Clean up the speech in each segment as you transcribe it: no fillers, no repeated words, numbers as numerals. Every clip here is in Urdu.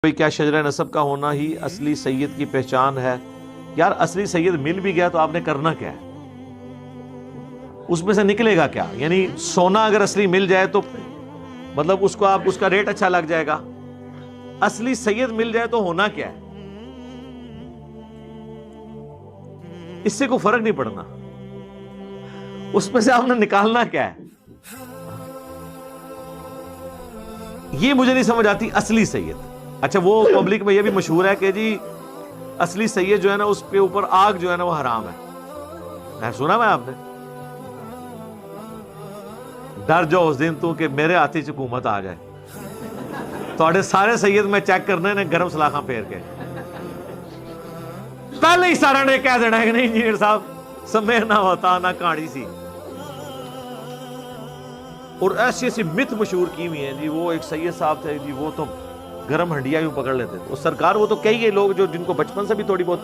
کوئی کیا شجرہ نسب کا ہونا ہی اصلی سید کی پہچان ہے؟ یار اصلی سید مل بھی گیا تو آپ نے کرنا کیا ہے؟ اس میں سے نکلے گا کیا؟ یعنی سونا اگر اصلی مل جائے تو مطلب اس کو آپ اس کا ریٹ اچھا لگ جائے گا، اصلی سید مل جائے تو ہونا کیا ہے؟ اس سے کوئی فرق نہیں پڑنا، اس میں سے آپ نے نکالنا کیا ہے؟ یہ مجھے نہیں سمجھ آتی اصلی سید۔ اچھا وہ پبلک میں یہ بھی مشہور ہے کہ جی اصلی سید جو ہے نا اس کے اوپر آگ جو ہے نا وہ حرام ہے، سنا میں آپ نے؟ ڈر جاؤ اس دن تو کہ میرے ہاتھی سے حکومت آ جائے، تھوڑے سارے سید میں چیک کرنے نے گرم سلاخاں پھیر کے پہلے ہی سارا نے کہہ دینا ہے کہ نہیں انجینئر صاحب سمیر نہ ہوتا نہ کہانی سی، اور ایسی ایسی مت مشہور کی ہوئی ہیں جی۔ وہ ایک سید صاحب تھے جی، وہ تو گرم ہنڈیا یوں پکڑ لیتے تھے، سرکار وہ تو کئی گئے لوگ جو جن کو بچپن سے بھی تھوڑی بہت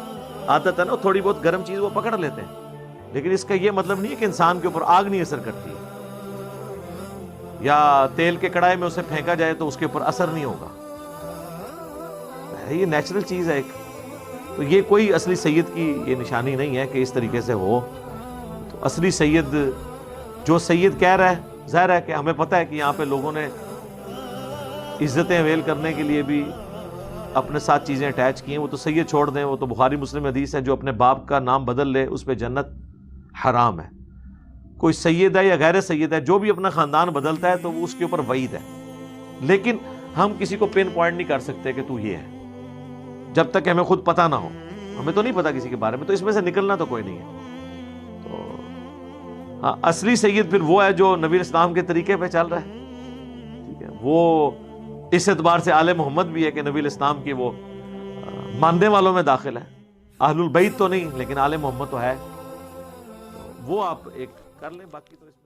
عادت ہے نا، تھوڑی بہت گرم چیز وہ پکڑ لیتے ہیں، لیکن اس کا یہ مطلب نہیں ہے کہ انسان کے اوپر آگ نہیں اثر کرتی ہے، یا تیل کے کڑھائی میں اسے پھینکا جائے تو اس کے اوپر اثر نہیں ہوگا، یہ نیچرل چیز ہے ایک۔ تو یہ کوئی اصلی سید کی یہ نشانی نہیں ہے کہ اس طریقے سے ہو۔ تو اصلی سید جو سید کہہ رہا ہے، ظاہر ہے کہ ہمیں پتہ ہے کہ یہاں پہ لوگوں نے عزتیں اویل کرنے کے لیے بھی اپنے ساتھ چیزیں اٹیچ کی ہیں، وہ تو سید چھوڑ دیں، وہ تو بخاری مسلم حدیث ہے، جو اپنے باپ کا نام بدل لے اس پہ جنت حرام ہے۔ کوئی سید ہے یا غیر سید ہے، جو بھی اپنا خاندان بدلتا ہے تو وہ اس کے اوپر وعید ہے، لیکن ہم کسی کو پن پوائنٹ نہیں کر سکتے کہ تو یہ ہے جب تک کہ ہمیں خود پتہ نہ ہو۔ ہمیں تو نہیں پتا کسی کے بارے میں، تو اس میں سے نکلنا تو کوئی نہیں ہے۔ تو ہاں اصلی سید پھر وہ ہے جو نبی اسلام کے طریقے پہ چل رہا ہے، ٹھیک ہے، وہ اس اعتبار سے آل محمد بھی ہے کہ نبی اسلام کی وہ ماننے والوں میں داخل ہے، اہل البیت تو نہیں لیکن آل محمد تو ہے، وہ آپ ایک کر لیں، باقی تو اس میں